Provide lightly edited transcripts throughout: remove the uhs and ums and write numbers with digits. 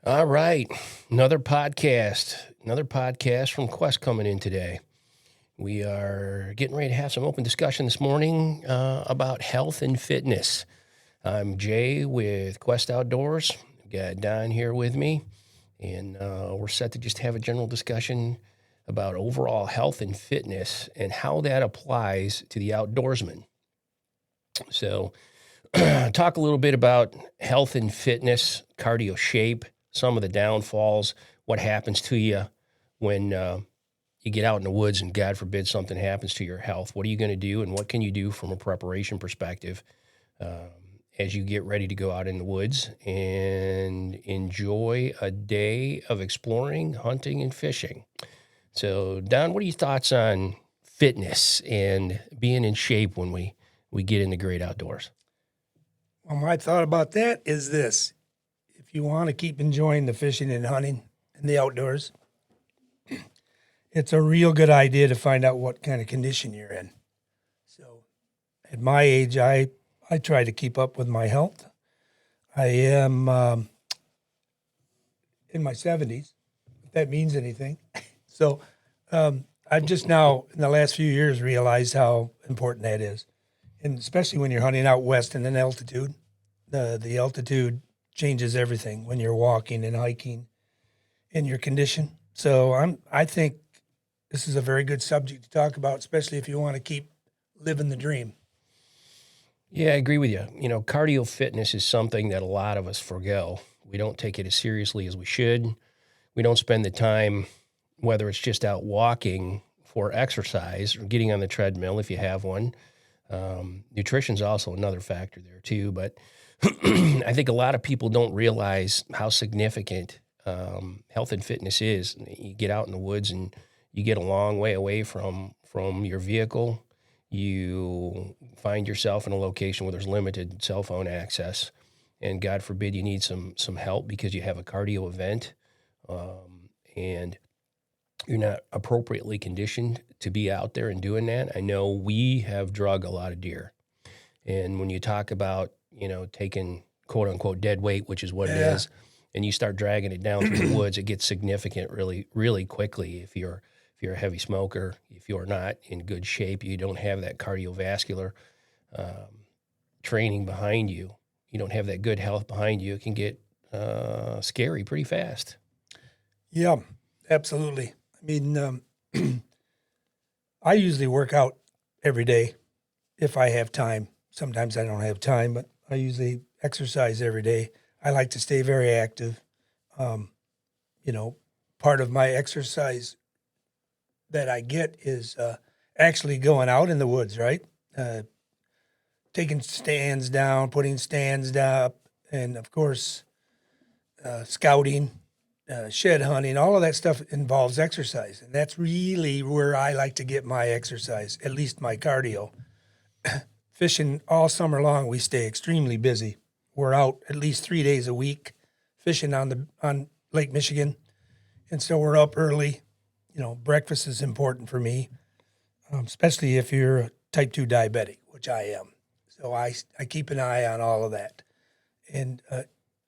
All right, another podcast from Quest coming in today. We are getting ready to have some open discussion this morning about health and fitness. I'm Jay with Quest Outdoors. I've got Don here with me, and we're set to just have a general discussion about overall health and fitness and how that applies to the outdoorsman. So, talk a little bit about health and fitness, cardio shape, some of the downfalls, what happens to you when you get out in the woods and God forbid something happens to your health. What are you going to do, and what can you do from a preparation perspective as you get ready to go out in the woods and enjoy a day of exploring, hunting, and fishing? So, Don, what are your thoughts on fitness and being in shape when we get in the great outdoors? Well, my thought about that is this. If you want to keep enjoying the fishing and hunting and the outdoors, it's a real good idea to find out what kind of condition you're in. So at my age, I try to keep up with my health. I am in my 70s, if that means anything. So I've just now, in the last few years, realized how important that is. And especially when you're hunting out west in an altitude, the altitude changes everything when you're walking and hiking in your condition. So I think this is a very good subject to talk about, especially if you want to keep living the dream. Yeah, I agree with you. You know, cardio fitness is something that a lot of us forgo. We don't take it as seriously as we should. We don't spend the time, whether it's just out walking for exercise or getting on the treadmill if you have one. Nutrition's also another factor there too, but I think a lot of people don't realize how significant health and fitness is. You get out in the woods and you get a long way away from your vehicle. You find yourself in a location where there's limited cell phone access, and God forbid you need some help because you have a cardio event, and you're not appropriately conditioned to be out there and doing that. I know we have drug a lot of deer. And when you talk about, taking quote unquote dead weight, which is what it is, and you start dragging it down through the woods, it gets significant really, really quickly. If you're a heavy smoker, if you're not in good shape, you don't have that cardiovascular training behind you, you don't have that good health behind you, it can get scary pretty fast. Yeah, absolutely. I mean, I usually work out every day if I have time. Sometimes I don't have time, but I usually exercise every day. I like to stay very active. Part of my exercise that I get is actually going out in the woods, right? Taking stands down, putting stands up, and of course, scouting, shed hunting, all of that stuff involves exercise. And that's really where I like to get my exercise, at least my cardio. Fishing all summer long, we stay extremely busy. We're out at least 3 days a week fishing on Lake Michigan. And so we're up early. Breakfast is important for me, especially if you're a type 2 diabetic, which I am. So I keep an eye on all of that. And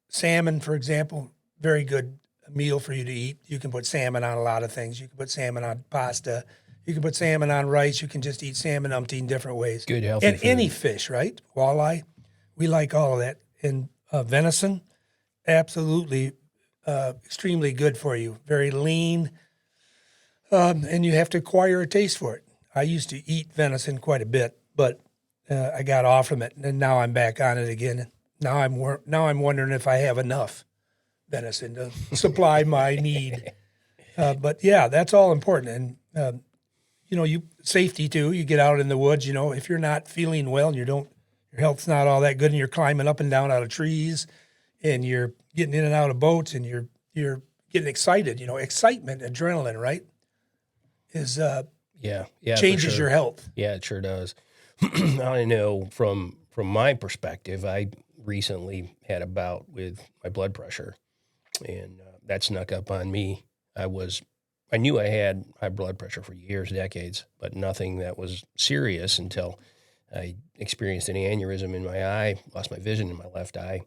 salmon, for example, very good meal for you to eat. You can put salmon on a lot of things. You can put salmon on pasta. You can put salmon on rice. You can just eat salmon umpteen different ways. Good healthy and food. Any fish, right? Walleye, we like all of that. And venison, absolutely extremely good for you. Very lean, and you have to acquire a taste for it. I used to eat venison quite a bit, but I got off from it, and now I'm back on it again. Now I'm wondering if I have enough venison to supply my need. But yeah, that's all important. And safety too. You get out in the woods. If you're not feeling well and your health's not all that good, and you're climbing up and down out of trees, and you're getting in and out of boats, and you're getting excited. Excitement, adrenaline, right? Is changes sure. your health. Yeah, it sure does. I know from my perspective, I recently had a bout with my blood pressure, and that snuck up on me. I knew I had high blood pressure for years, decades, but nothing that was serious until I experienced an aneurysm in my eye, lost my vision in my left eye,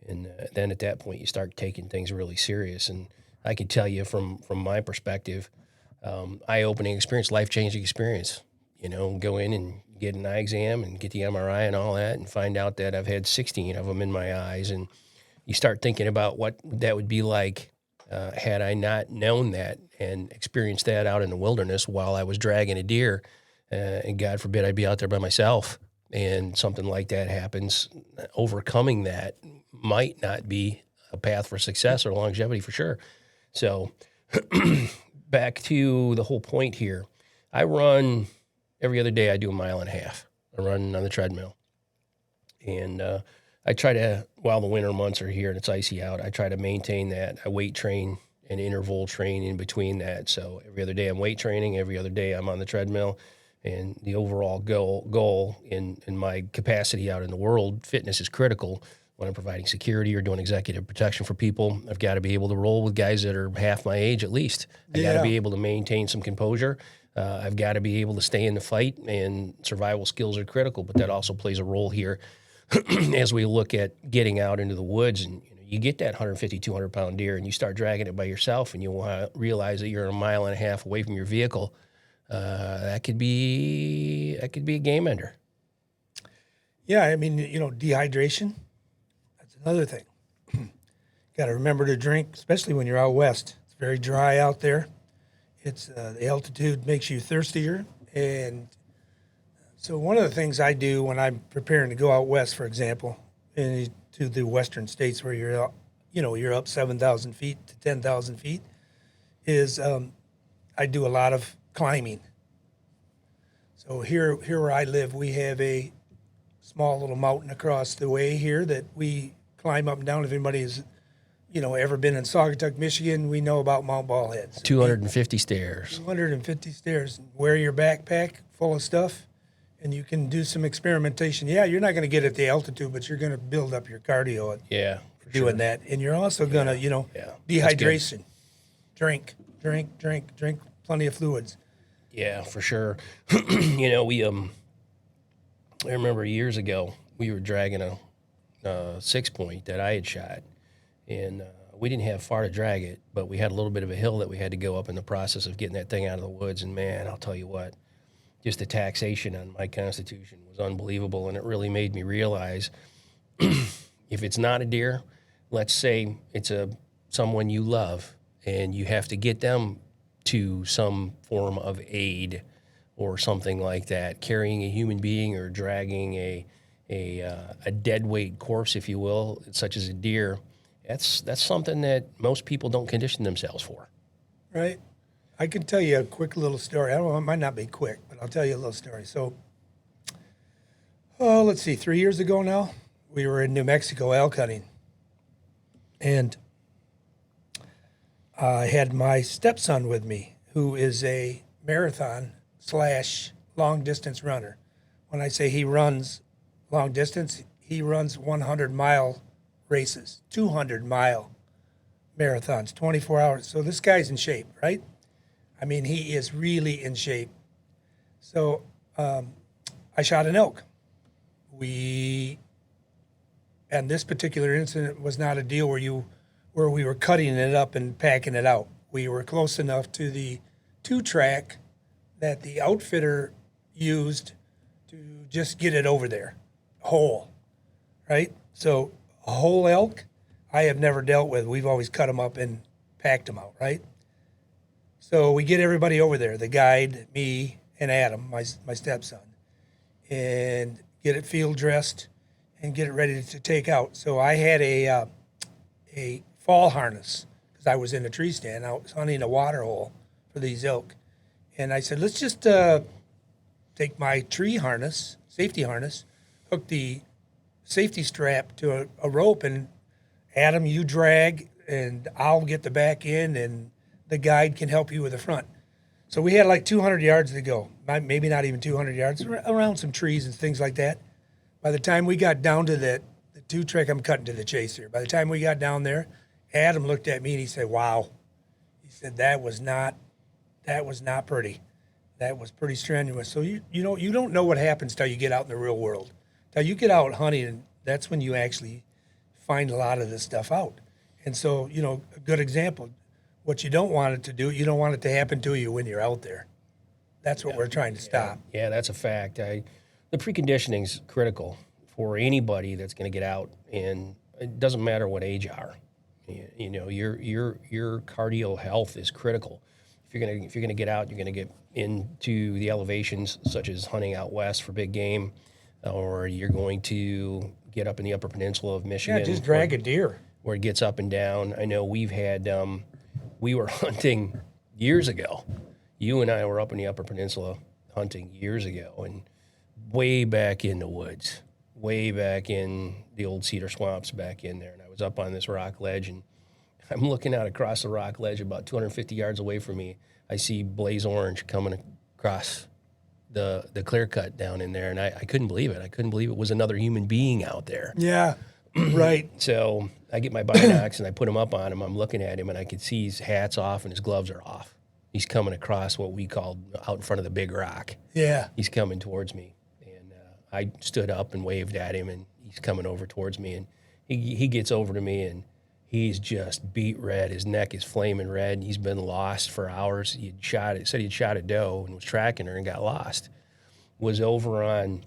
And then at that point, you start taking things really serious. And I can tell you from my perspective, eye-opening experience, life-changing experience. Go in and get an eye exam and get the MRI and all that, and find out that I've had 16 of them in my eyes. And you start thinking about what that would be like had I not known that and experienced that out in the wilderness while I was dragging a deer. And God forbid I'd be out there by myself and something like that happens. Overcoming that might not be a path for success or longevity for sure. So back to the whole point here. I run every other day. I do 1.5 miles. I run on the treadmill. And I try to, while the winter months are here and it's icy out, I try to maintain that. I weight train and interval train in between that. So every other day I'm weight training. Every other day I'm on the treadmill. And the overall goal in my capacity out in the world, fitness is critical. When I'm providing security or doing executive protection for people, I've got to be able to roll with guys that are half my age at least. I got to be able to maintain some composure. I've got to be able to stay in the fight, and survival skills are critical, but that also plays a role here as we look at getting out into the woods. And you get that 150, 200-pound deer and you start dragging it by yourself, and you realize that you're 1.5 miles away from your vehicle. That could be a game ender. Yeah, I mean, dehydration, that's another thing. Got to remember to drink, especially when you're out west. It's very dry out there. It's the altitude makes you thirstier. And so one of the things I do when I'm preparing to go out west, for example, to the western states where you're up 7,000 feet to 10,000 feet, is I do a lot of climbing. So here where I live, we have a small little mountain across the way here that we climb up and down. If anybody has, ever been in Saugatuck, Michigan, we know about Mount Ballheads. 250 stairs. 250 stairs. Wear your backpack full of stuff, and you can do some experimentation. Yeah, you're not going to get at the altitude, but you're going to build up your cardio doing that. And you're also going to, dehydration. Drink plenty of fluids. Yeah, for sure. We I remember years ago we were dragging a 6-point that I had shot, and we didn't have far to drag it, but we had a little bit of a hill that we had to go up in the process of getting that thing out of the woods. And man, I'll tell you what, just the taxation on my constitution was unbelievable, and it really made me realize if it's not a deer, let's say it's someone you love, and you have to get them to some form of aid or something like that, carrying a human being or dragging a dead weight corpse, if you will, such as a deer. That's something that most people don't condition themselves for. Right. I can tell you a quick little story. I don't know, it might not be quick, but I'll tell you a little story. So, let's see, 3 years ago now, we were in New Mexico elk hunting. And I had my stepson with me, who is a marathon / long distance runner. When I say he runs long distance, he runs 100-mile races, 200-mile marathons, 24 hours. So this guy's in shape, right? I mean, he is really in shape. So I shot an elk. And this particular incident was not a deal where we were cutting it up and packing it out. We were close enough to the 2-track that the outfitter used to just get it over there, whole, right? So a whole elk, I have never dealt with. We've always cut them up and packed them out, right? So we get everybody over there, the guide, me, and Adam, my stepson, and get it field dressed and get it ready to take out. So I had a fall harness because I was in a tree stand. I was hunting a water hole for these elk. And I said, let's just take my tree harness, safety harness, hook the safety strap to a rope, and Adam, you drag, and I'll get the back end, and the guide can help you with the front. So we had like 200 yards to go, maybe not even 200 yards, around some trees and things like that. By the time we got down to the 2-track, I'm cutting to the chase here. By the time we got down there, Adam looked at me and he said, wow. He said, that was not pretty. That was pretty strenuous. So you don't know what happens till you get out in the real world. Till you get out hunting, and that's when you actually find a lot of this stuff out. And so, a good example, what you don't want it to do, you don't want it to happen to you when you're out there. That's what we're trying to stop. Yeah, that's a fact. The preconditioning is critical for anybody that's going to get out, and it doesn't matter what age you are. Your cardio health is critical. If you're gonna get out, you're gonna get into the elevations such as hunting out west for big game, or you're going to get up in the Upper Peninsula of Michigan. Yeah, just drag a deer. Where it gets up and down. I know we've had, we were hunting years ago. You and I were up in the Upper Peninsula hunting years ago, and way back in the woods, way back in the old cedar swamps back in there. And I was up on this rock ledge, and I'm looking out across the rock ledge about 250 yards away from me. I see blaze orange coming across the clear cut down in there, and I couldn't believe it. I couldn't believe it was another human being out there. Yeah, right. So I get my binocs and I put him up on him. I'm looking at him, and I can see his hat's off and his gloves are off. He's coming across what we call out in front of the big rock. Yeah. He's coming towards me. And I stood up and waved at him, and he's coming over towards me. And he gets over to me, and he's just beet red. His neck is flaming red. He's been lost for hours. Said he'd shot a doe and was tracking her and got lost. Was over on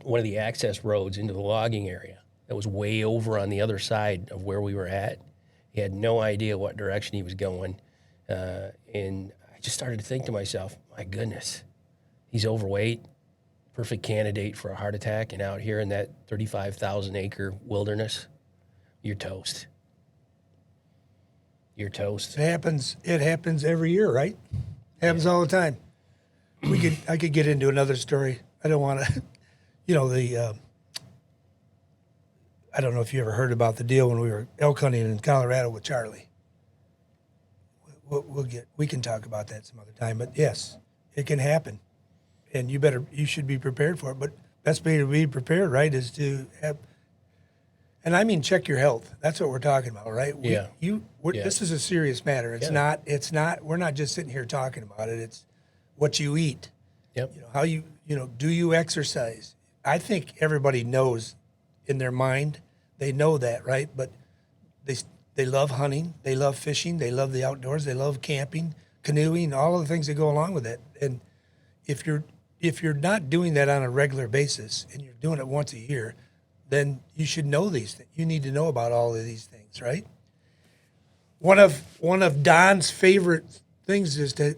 one of the access roads into the logging area. That was way over on the other side of where we were at. He had no idea what direction he was going. And I just started to think to myself, my goodness, he's overweight, perfect candidate for a heart attack. And out here in that 35,000 acre wilderness, you're toast. You're toast. It happens every year, right? Happens all the time. I could get into another story. I don't want to, I don't know if you ever heard about the deal when we were elk hunting in Colorado with Charlie. We can talk about that some other time, but yes, it can happen, and you should be prepared for it. But best way to be prepared, right, is to have, and I mean, check your health. That's what we're talking about, right? Yeah. This is a serious matter. It's not. We're not just sitting here talking about it. It's what you eat. Yep. How do you exercise? I think everybody knows in their mind, they know that, right? But they love hunting, they love fishing, they love the outdoors, they love camping, canoeing, all of the things that go along with it. And if you're not doing that on a regular basis and you're doing it once a year, then you should know these things. You need to know about all of these things, right? One of Don's favorite things is to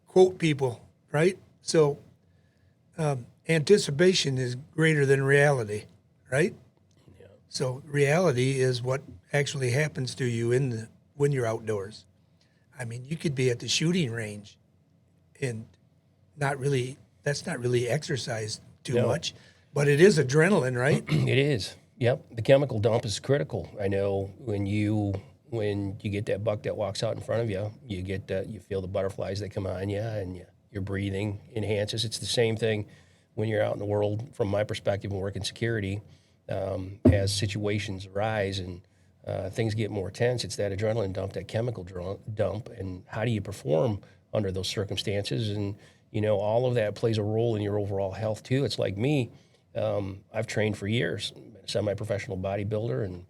quote people, right? So anticipation is greater than reality, right? Yeah. So reality is what actually happens to you when you're outdoors. I mean, you could be at the shooting range and that's not really exercise too much, but it is adrenaline, right? It is. Yep. The chemical dump is critical. I know when you get that buck that walks out in front of you, you feel the butterflies that come on you, and your breathing enhances. It's the same thing when you're out in the world, from my perspective and working security, as situations arise and things get more tense. It's that adrenaline dump, that chemical dump, and how do you perform under those circumstances? And, all of that plays a role in your overall health too. It's like me. I've trained for years, been a semi-professional bodybuilder, and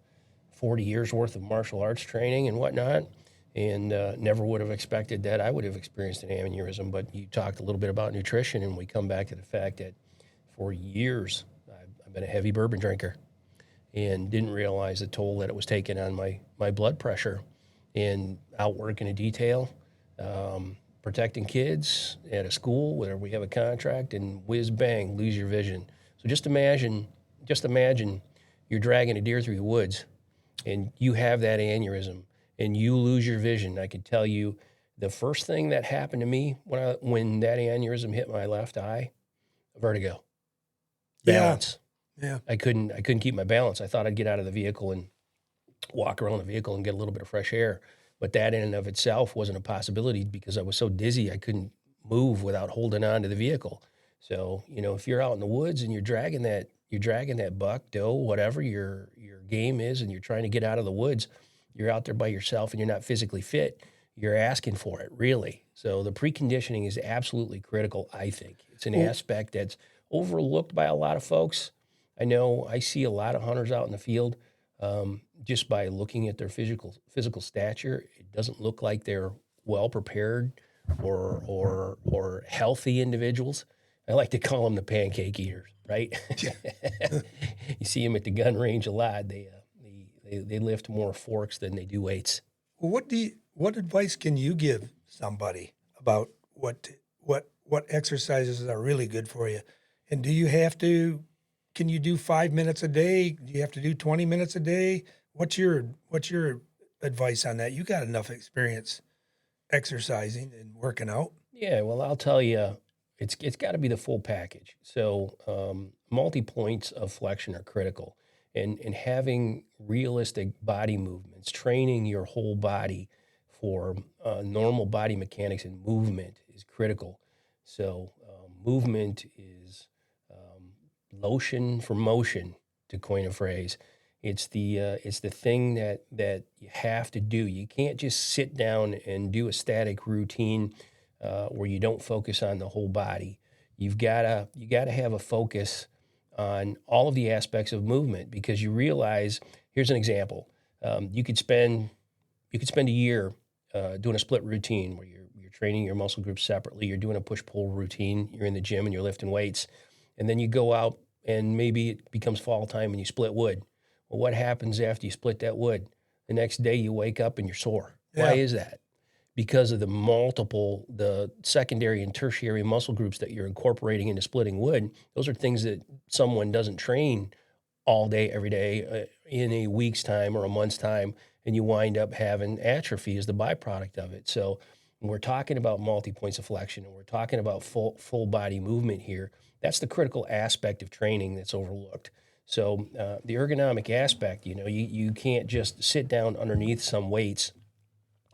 40 years worth of martial arts training and whatnot, and never would have expected that I would have experienced an aneurysm. But you talked a little bit about nutrition, and we come back to the fact that for years I've been a heavy bourbon drinker and didn't realize the toll that it was taking on my blood pressure, and out working a detail, protecting kids at a school where we have a contract, and whiz bang, lose your vision. So just imagine you're dragging a deer through the woods and you have that aneurysm and you lose your vision. I can tell you the first thing that happened to me when that aneurysm hit my left eye, vertigo, balance. Yeah. I couldn't keep my balance. I thought I'd get out of the vehicle and walk around the vehicle and get a little bit of fresh air. But that in and of itself wasn't a possibility because I was so dizzy I couldn't move without holding on to the vehicle. So, if you're out in the woods and you're dragging that buck, doe, whatever your game is, and you're trying to get out of the woods, you're out there by yourself and you're not physically fit, you're asking for it, really. So the preconditioning is absolutely critical, I think. It's an aspect that's overlooked by a lot of folks. I know I see a lot of hunters out in the field just by looking at their physical stature. It doesn't look like they're well prepared or healthy individuals. I like to call them the pancake eaters, right? You see them at the gun range a lot. They lift more forks than they do weights. Well, what advice can you give somebody about what exercises are really good for you? And can you do 5 minutes a day? Do you have to do 20 minutes a day? What's your advice on that? You got enough experience exercising and working out. Yeah, well, I'll tell you, it's got to be the full package. So multi points of flexion are critical, and having realistic body movements, training your whole body for normal body mechanics and movement is critical. So movement is lotion for motion, to coin a phrase. It's the thing that you have to do. You can't just sit down and do a static routine where you don't focus on the whole body. You gotta have a focus on all of the aspects of movement, because you realize. Here's an example. You could spend a year doing a split routine where you're training your muscle groups separately. You're doing a push pull routine. You're in the gym and you're lifting weights, and then you go out and maybe it becomes fall time and you split wood. Well, what happens after you split that wood? The next day you wake up and you're sore. Why is that? Because of the secondary and tertiary muscle groups that you're incorporating into splitting wood. Those are things that someone doesn't train all day, every day, in a week's time or a month's time, and you wind up having atrophy as the byproduct of it. So when we're talking about multi-points of flexion and we're talking about full body movement here, that's the critical aspect of training that's overlooked. So the ergonomic aspect, you can't just sit down underneath some weights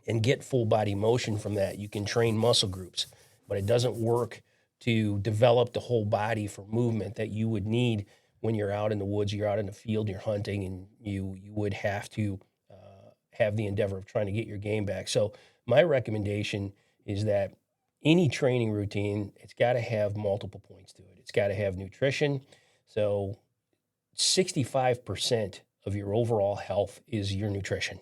and get full body motion from that. You can train muscle groups, but it doesn't work to develop the whole body for movement that you would need when you're out in the woods, you're out in the field, you're hunting, and you would have to have the endeavor of trying to get your game back. So my recommendation is that any training routine, it's got to have multiple points to it. It's got to have nutrition. So 65% of your overall health is your nutrition.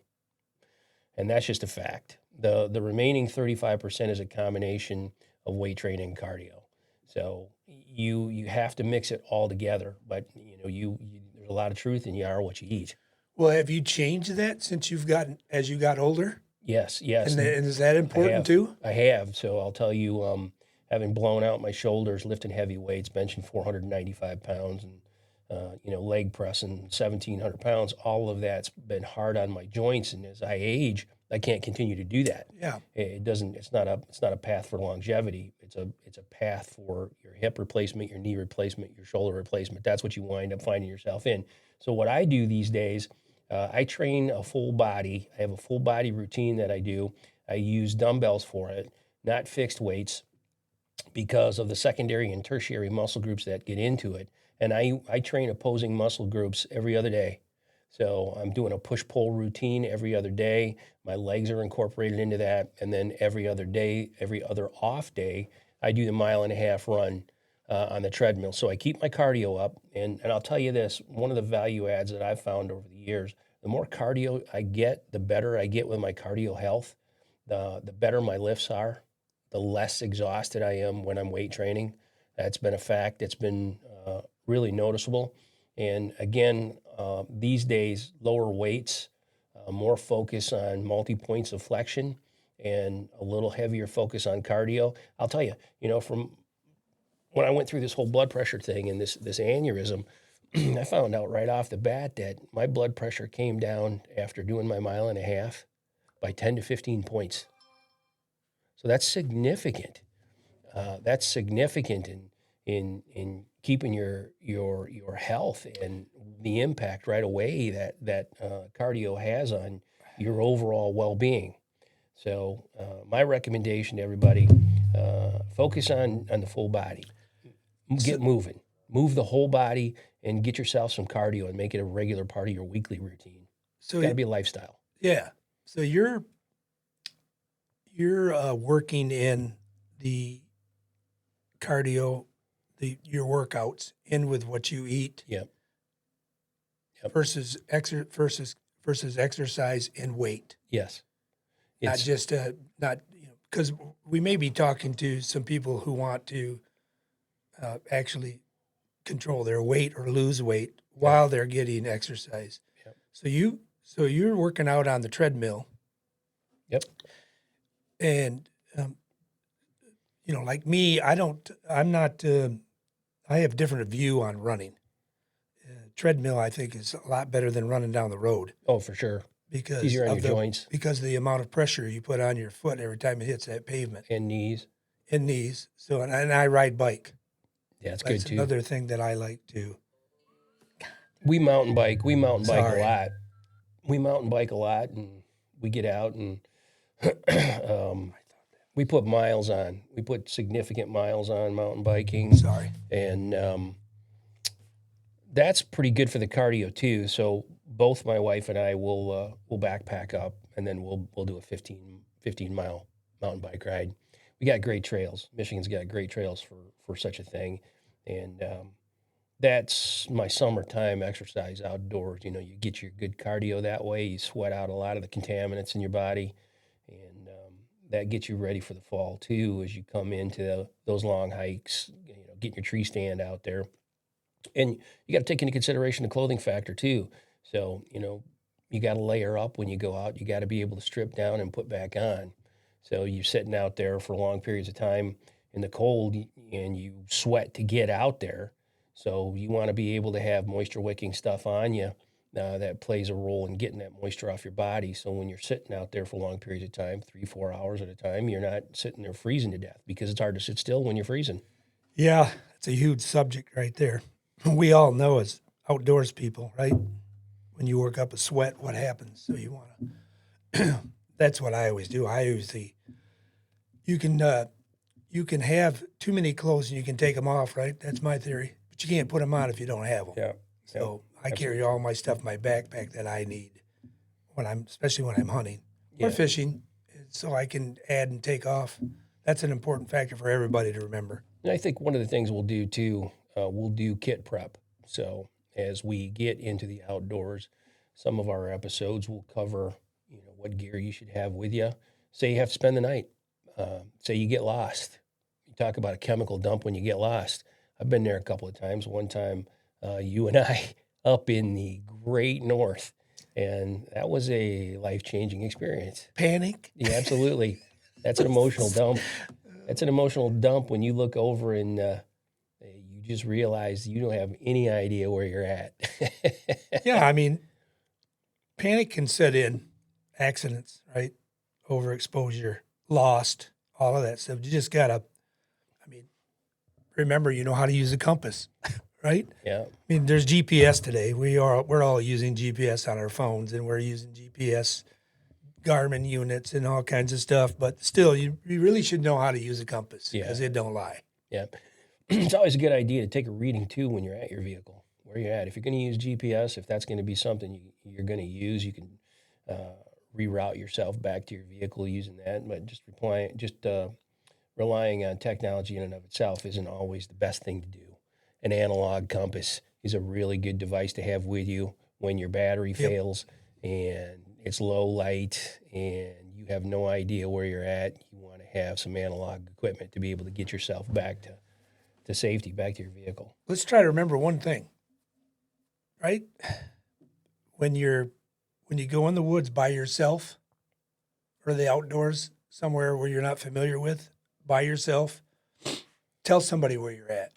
And that's just a fact. The remaining 35% is a combination of weight training and cardio. So you have to mix it all together, but there's a lot of truth in you are what you eat. Well, have you changed that since as you got older? Yes. And is that important too? I have. So I'll tell you, having blown out my shoulders, lifting heavy weights, benching 495 pounds, and leg pressing 1,700 pounds, all of that's been hard on my joints. And as I age, I can't continue to do that. Yeah. It's not a path for longevity. It's a path for your hip replacement, your knee replacement, your shoulder replacement. That's what you wind up finding yourself in. So what I do these days, I train a full body. I have a full body routine that I do. I use dumbbells for it, not fixed weights, because of the secondary and tertiary muscle groups that get into it. And I train opposing muscle groups every other day. So I'm doing a push-pull routine every other day. My legs are incorporated into that. And then every other day, every other off day, I do the 1.5 mile run on the treadmill. So I keep my cardio up. And I'll tell you this, one of the value adds that I've found over the years, the more cardio I get, the better I get with my cardio health, the better my lifts are, the less exhausted I am when I'm weight training. That's been a fact. It's been really noticeable. And again, these days, lower weights, more focus on multi-points of flexion, and a little heavier focus on cardio. I'll tell you, from when I went through this whole blood pressure thing and this aneurysm, I found out right off the bat that my blood pressure came down after doing my 1.5 miles by 10 to 15 points. So that's significant. That's significant in keeping your health and the impact right away that cardio has on your overall well-being. So my recommendation to everybody, focus on the full body. Get moving. Move the whole body and get yourself some cardio and make it a regular part of your weekly routine. So It's got to be a lifestyle. Yeah. So you're working in the cardio, your workouts in with what you eat. Yep. versus exercise and weight. Yes. Not just not because we may be talking to some people who want to actually control their weight or lose weight while they're getting exercise. Yep. So you're working out on the treadmill. Yep. And like me, I have a different view on running. Treadmill, I think, is a lot better than running down the road. Oh, for sure. Because Easier on of your joints. Because of the amount of pressure you put on your foot every time it hits that pavement. And knees. And knees. So, and I ride bike. Yeah, it's That's good too. another thing that I like too. We mountain bike. We mountain bike Sorry. a lot. We mountain bike a lot, and we get out and we put miles on. We put significant miles on mountain biking. Sorry. And that's pretty good for the cardio too. So both my wife and I will backpack up, and then we'll do a 15 mile mountain bike ride. We got great trails. Michigan's got great trails for such a thing, and that's my summertime exercise outdoors. You get your good cardio that way. You sweat out a lot of the contaminants in your body, and that gets you ready for the fall too as you come into those long hikes. Getting your tree stand out there. And you got to take into consideration the clothing factor too. So, you got to layer up when you go out. You got to be able to strip down and put back on. So you're sitting out there for long periods of time in the cold and you sweat to get out there. So you want to be able to have moisture wicking stuff on you that plays a role in getting that moisture off your body. So when you're sitting out there for long periods of time, 3-4 hours at a time, you're not sitting there freezing to death, because it's hard to sit still when you're freezing. Yeah, it's a huge subject right there. We all know as outdoors people, right? When you work up a sweat, what happens? So you want to. That's what I always do. You can have too many clothes and you can take them off, right? That's my theory. But you can't put them on if you don't have them. Yeah. So I carry all my stuff in my backpack that I need especially when I'm hunting or fishing, so I can add and take off. That's an important factor for everybody to remember. And I think one of the things we'll do too, we'll do kit prep. So as we get into the outdoors, some of our episodes will cover, what gear you should have with you. Say you have to spend the night. Say you get lost. You talk about a chemical dump when you get lost. I've been there a couple of times. One time, you and I up in the great north, and that was a life-changing experience. Panic? Yeah, absolutely. That's an emotional dump. That's an emotional dump when you look over and you just realize you don't have any idea where you're at. Yeah, I mean, panic can set in, accidents, right? Overexposure, lost, all of that stuff. You just gotta, remember, you know how to use a compass, right? Yeah. I mean, there's GPS today. We're all using GPS on our phones, and we're using GPS Garmin units and all kinds of stuff. But still, you really should know how to use a compass, because it don't lie. Yeah. It's always a good idea to take a reading too when you're at your vehicle, where you're at. If you're going to use GPS, if that's going to be something you're going to use, you can reroute yourself back to your vehicle using that. But relying on technology in and of itself isn't always the best thing to do. An analog compass is a really good device to have with you when your battery fails and it's low light and you have no idea where you're at. You want to have some analog equipment to be able to get yourself back to safety, back to your vehicle. Let's try to remember one thing, right? When you go in the woods by yourself or the outdoors somewhere where you're not familiar with, by yourself, tell somebody where you're at.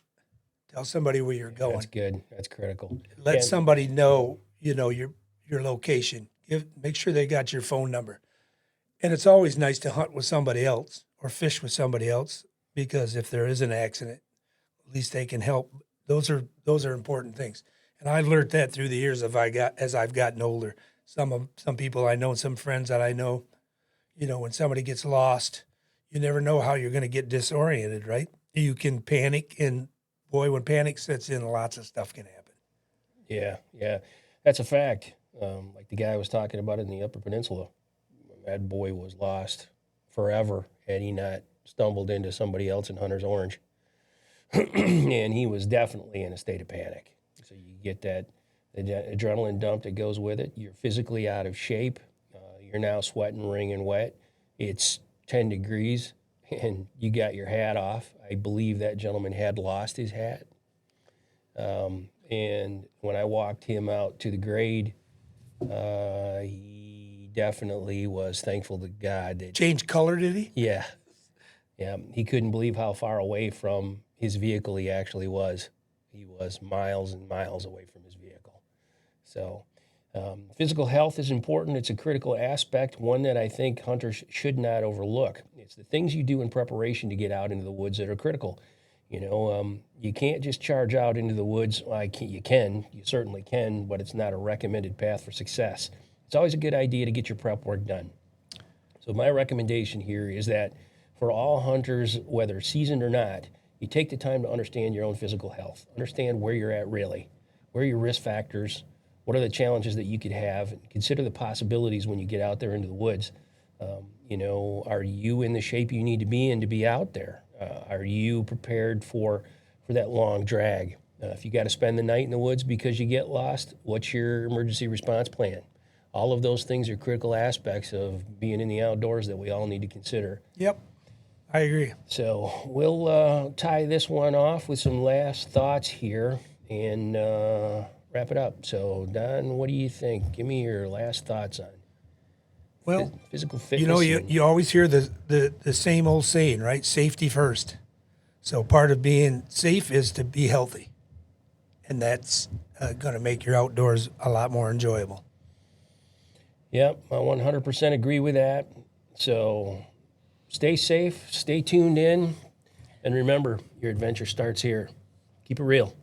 Tell somebody where you're going. That's good. That's critical. Let somebody know, your location. Make sure they got your phone number. And it's always nice to hunt with somebody else or fish with somebody else, because if there is an accident, at least they can help. Those are important things. And I learned that through the years as I've gotten older. Some people I know, some friends that I know, when somebody gets lost, you never know how you're going to get disoriented, right? You can panic, and boy, when panic sets in, lots of stuff can happen. Yeah, that's a fact. Like the guy I was talking about in the Upper Peninsula, that boy was lost forever had he not stumbled into somebody else in Hunter's Orange. And he was definitely in a state of panic. So you get that adrenaline dump that goes with it. You're physically out of shape. You're now sweating, wringing wet. It's 10 degrees, and you got your hat off. I believe that gentleman had lost his hat. And when I walked him out to the grade, he definitely was thankful to God that. Change color, did he? Yeah. Yeah. He couldn't believe how far away from his vehicle he actually was. He was miles and miles away from his vehicle. So physical health is important. It's a critical aspect, one that I think hunters should not overlook. It's the things you do in preparation to get out into the woods that are critical. You know, you can't just charge out into the woods. Well, you certainly can, but it's not a recommended path for success. It's always a good idea to get your prep work done. So my recommendation here is that for all hunters, whether seasoned or not, you take the time to understand your own physical health. Understand where you're at really, where are your risk factors, what are the challenges that you could have, and consider the possibilities when you get out there into the woods. You know, are you in the shape you need to be in to be out there? Are you prepared for that long drag? If you got to spend the night in the woods because you get lost, what's your emergency response plan? All of those things are critical aspects of being in the outdoors that we all need to consider. Yep, I agree. So we'll tie this one off with some last thoughts here and wrap it up. So, Don, what do you think? Give me your last thoughts on physical fitness. You know, you always hear the same old saying, right? Safety first. So part of being safe is to be healthy. And that's going to make your outdoors a lot more enjoyable. Yep, I 100% agree with that. So stay safe, stay tuned in, and remember, your adventure starts here. Keep it real.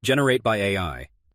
Generate by AI.